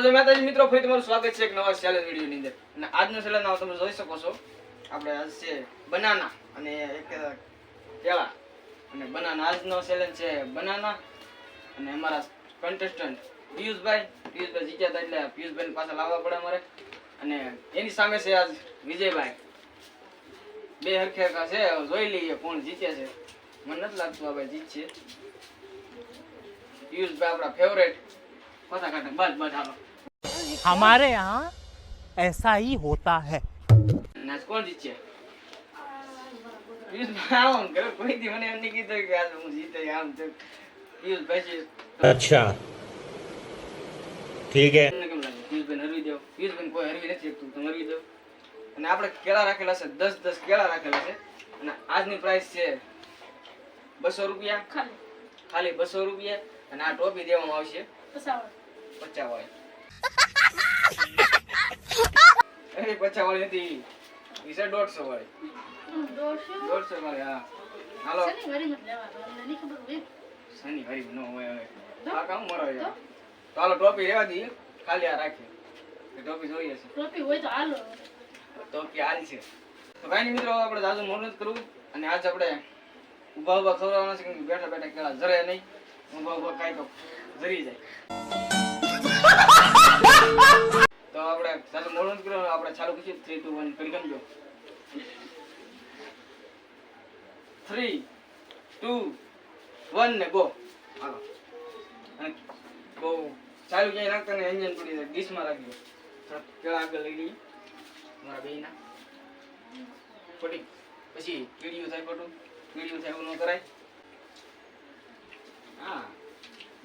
જય માતાજી મિત્રો, ફરી તમારું સ્વાગત છે એક નવા ચેલેન્જ વિડીયોની અંદર. અને આજનો ચેલેન્જ તમે જોઈ શકો છો, આપણે આજ છે બનાના અને એક કેળા અને બનાના. આજનો ચેલેન્જ છે બનાના અને અમારા કન્ટેસ્ટન્ટ પિયુષભાઈ જીત્યા હતા એટલે પિયુષભાઈ પાછા લાવવા પડે અમારે. અને એની સામે છે આજ વિજયભાઈ. બે હરખેરખા છે, જોઈ લઈએ કોણ જીતે છે. મને નથી લાગતું આ ભાઈ જીતશે. પિયુષભાઈ આપણા ફેવરેટ પતા કાઢે બસ હાલો. हमारे यहाँ ऐसा ही होता है. નાચ કોણ જીતશે? પિયુષભાઈ આવો ને કરે કોઈ દી મને એમ નહીં કીધું કે આજે હું જીતે આમ તો પિયુષભાઈ છે. अच्छा ठीक है. તમને કેમ લાગે પિયુષભાઈ હરવી દેવ? પિયુષભાઈ કોઈ હરવી નથી શકતું, તમે હરવી દેવ. અને આપણે કેળા રાખેલા છે 10 કેળા રાખેલા છે અને આજની પ્રાઇસ છે 200 રૂપિયા, ખાલી 200 રૂપિયા. અને આ ટોપી દેવામાં આવશે 50 વાળી. અરે 50 વાળી નથી, ઈ છે 150 વાળી. 150 વાળી. હા હાલો. શનિવારી નો હોય હવે આ કામ મરો યાર. તો હાલો ટોપી રહેવા દઈએ, ખાલી આ રાખીએ. ટોપી જોઈએ છે, ટોપી હોય તો હાલો. ટોપી હાલ છે તો કાંઈ નહીં મિત્રો, આપણે જાજુ મોડું નથી કરવું. અને આજ આપણે ઊભા ખવડાવવાના છે કે બેઠા બેઠા કેળા જરે નહીં. ઊભા કાંઈ તો જરી જાય. તો આપણે ચાલુ મોડું નથી કરવું, આપણે ચાલુ કરીએ. 3 2 1 કરી ગમજો. 3 2 1 ને ગો. હાલો. અને બહુ ચાલુ ક્યાંય નાખતા ને એન્જિન પડી જાય. ડીશમાં રાખજો. કેળા આગળ લઈ લઈએ મારા બેયના. પડી પછી કીડીયું થાય, ખોટું કીડીયું થાય એવું ન કરાય. હા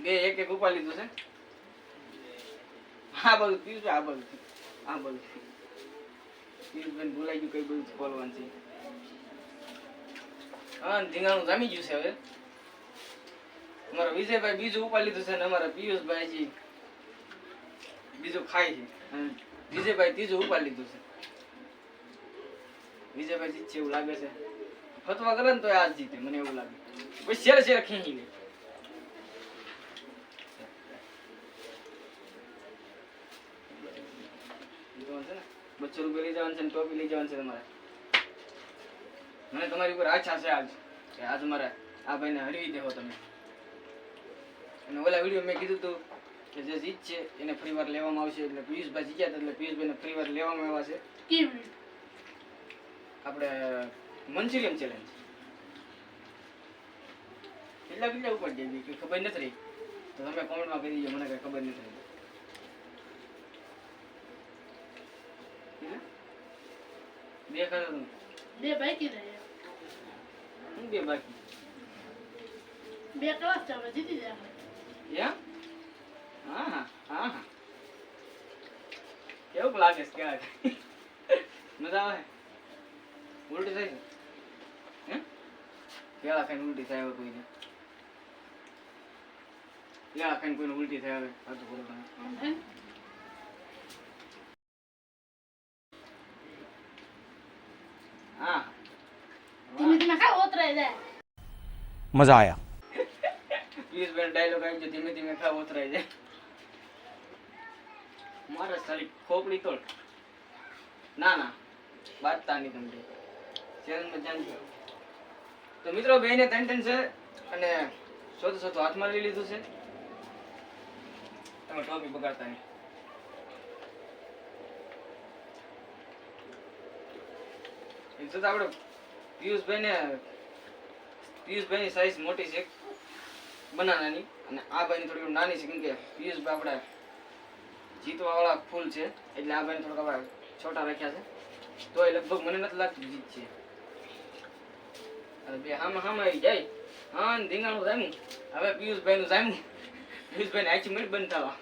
બે એક એક ઉપાડી લીધું છે. આ બધું પીવું છે, આ બધું પીવું ભૂલાઈ ગયું કઈ બધું ખોલવાનું છે. હા ધીંગાણું જામી ગયું છે. હવે અમારા વિજયભાઈ બીજું ઉપાડી લીધું છે અને અમારા પિયુષભાઈ બીજું ખાય છે. વિજયભાઈ ત્રીજું ઉપાડી લીધું છે. વિજયભાઈ જીતશે એવું લાગે છે. ફતવા કરે ને તો આજ જીતે મને એવું લાગે. પછી શેર ખેંચી લે. ₹200 લઈ જવાનું છે, ટોપી લઈ જવાનું છે તમારે. મને તમારી ઉપર આશા છે આજ કે આજ મારે આ ભાઈને હરવી દેવો તમે. અને ઓલા વિડીયો મેં કીધું હતું કે જે જીત છે એને ફરી વાર લેવામાં આવશે. એટલે પિયુષભાઈ જીત્યા હતા એટલે પિયુષભાઈને ફરી વાર લેવામાં આવ્યા છે. આપણે મંચુરિયન ચેલેન્જ. કેટલા ઉપર જઈ કે ખબર નથી રહી તો તમે કોમેન્ટમાં કહી દેજો, મને કઈ ખબર નથી રહી. બે ખાતા બે બાકી રહ્યા. હું બે બાકી બે ક્લાસ ચાલે જીતી જાય. યા હા હા હા કેવું લાગે છે? ક્યાં મજા આવે? ઉલટી થાય છે હે? કેળા ખાઈને ઉલટી થાય હવે કોઈને? કેળા ખાઈને કોઈને ઉલટી થાય હવે? સાચું બોલો તમે. હા मजा आया. પિયુષભાઈ ડાયલોગ આવી ગયો, ધીમે ધીમે ખાવ ઉતરાઈ જાય. મારે સાલી ખોપડી તોડ. ના બાતતા નહીં તમને ચેલેન્જમાં જાણજો. તો મિત્રો બેને ત્રણ છે અને ચોથું હાથમાં લઈ લીધું છે. તમે ટોપી બગાડતા નહીં. આપણે પિયુષભાઈની સાઈઝ મોટી છે બનાનાની અને આ ભાઈની થોડી નાની છે. કેમ કે પિયુષભાઈ આપણે જીતવા વાળા ફૂલ છે એટલે આ ભાઈને થોડાક આપણે છોટા રાખ્યા છે. તો એ લગભગ મને નથી લાગતું જીત છે. બે હામાં આવી જાય. હા ધીંગાણું જામ્યું. હવે પિયુષભાઈનું જામ્યું. પિયુષભાઈને આખી મિનિટ બંધ થવા.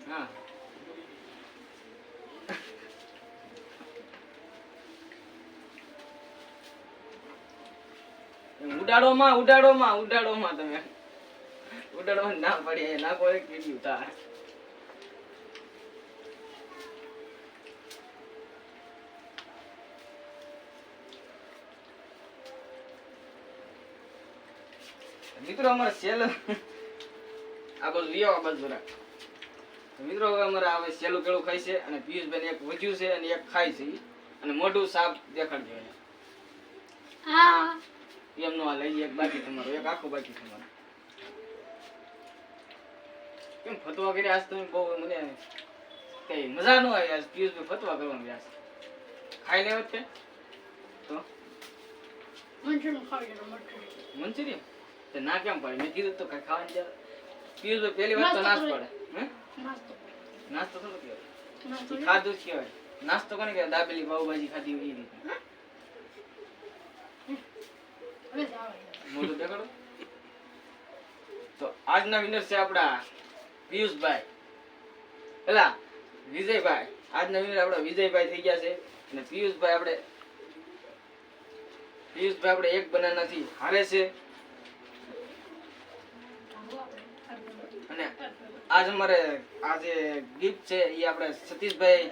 હા ઉડાડોમાં તમે ઉડાડોમાં ના પડી ના કોઈ કીધું તા. મિત્રો અમારે સેલ આ બધું લઈ આવો આ બાજુ જરા. મિત્રો હવે અમારે હવે સેલું કેળું ખાય છે અને પિયુષભાઈ એક વધ્યું છે અને એક ખાય છે ઈ. અને મોઢું સાફ દેખાડજો એને. હા એમનો આ લઈ એક બાકી તમારો એક આખો બાકી તમારો. કેમ ફતવા કર્યા આજ તમે બહુ મને કઈ મજા ન આવી આજ પિયુષભાઈ ફતવા કરવાનું વ્યાસ ખાઈ લેવત કે તો મંચુરિયન ખાવી લો મંચુરિયન મંચુરિયન તે ના કેમ પાડે મેં કીધું તો કઈ ખાવાની જરૂર પિયુષભાઈ પહેલી વાત તો નાશ પડે હે નાસ્તો નાસ્તો થોડો કહેવાય નાસ્તો ઈ ખાધું જ કહેવાય નાસ્તો કોને કહેવાય દાબેલી પાવભાજી ખાધી હોય એ રીતે હવે જાવ મોઢું દેખાડો તો આજના વિનર છે આપડા પિયુષભાઈ પેલા વિજયભાઈ આજના વિનર આપડા વિજયભાઈ થઈ ગયા છે અને પિયુષભાઈ આપણે એક બનાનાથી હારે છે અને આજ અમારે આ જે ગિફ્ટ છે એ આપણે સતીશભાઈ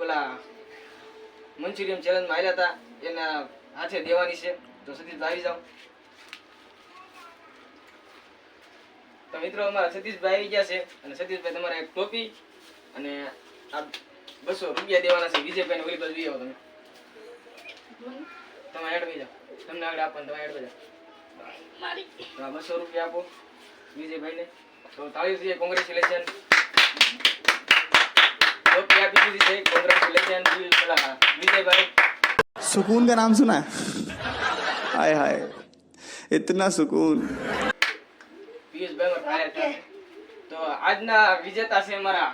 ઓલા મંચુરિયન ચેલેન્જ માં આવ્યા હતા એના હાથે દેવાની છે તો સતીશભાઈ આવી જાઓ તો મિત્રો અમારા સતીશભાઈ આવી ગયા છે અને સતીશભાઈ તમારે એક ટોપી અને આ 200 રૂપિયા દેવાના છે વિજયભાઈ ને ઓલી બાજુ લઈ આવો તમે એડ થઈ જાઓ તમને આગળ આપવાનું તમે એડ થઈ જાઓ મારી તો આ 200 રૂપિયા આપો વિજયભાઈ ને તો તાળીઓથી કોંગ્રેચ્યુલેશન ટોપી આપી દીધી છે કોંગ્રેચ્યુલેશન વિજયભાઈ सुकून का नाम सुना है हाय हाय इतना सुकून પિયુષભાઈ માં કાર્ય થશે તો આજના વિજેતા છે અમારા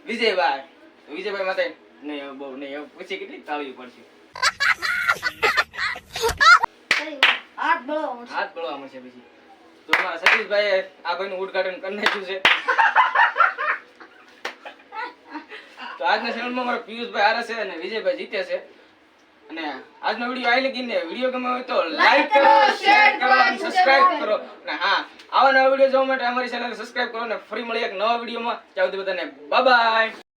વિજયભાઈ તો વિજયભાઈ માટે નહીં બહુ નહીં પછી કેટલી તાળીઓ પડશે હાથ બળો હાથ બળવા મળશે પછી તો અમારા સતીશભાઈ આ ભાઈનું ઉદ્ઘાટન કરી નાખ્યું છે તો આજના ચેનલમાં અમારા પિયુષભાઈ હારે છે અને વિજયભાઈ જીતે છે અને આજનો વિડીયો આવી લગીને વિડીયો ગમે હોય તો લાઈક કરો શેર કરો અને સબસ્ક્રાઇબ કરો અને હા આવા નવા વિડીયો જોવા માટે અમારી ચેનલ સબસ્ક્રાઇબ કરો અને ફરી મળી એક નવા વિડીયોમાં ત્યાં સુધી બધાને બાય બાય.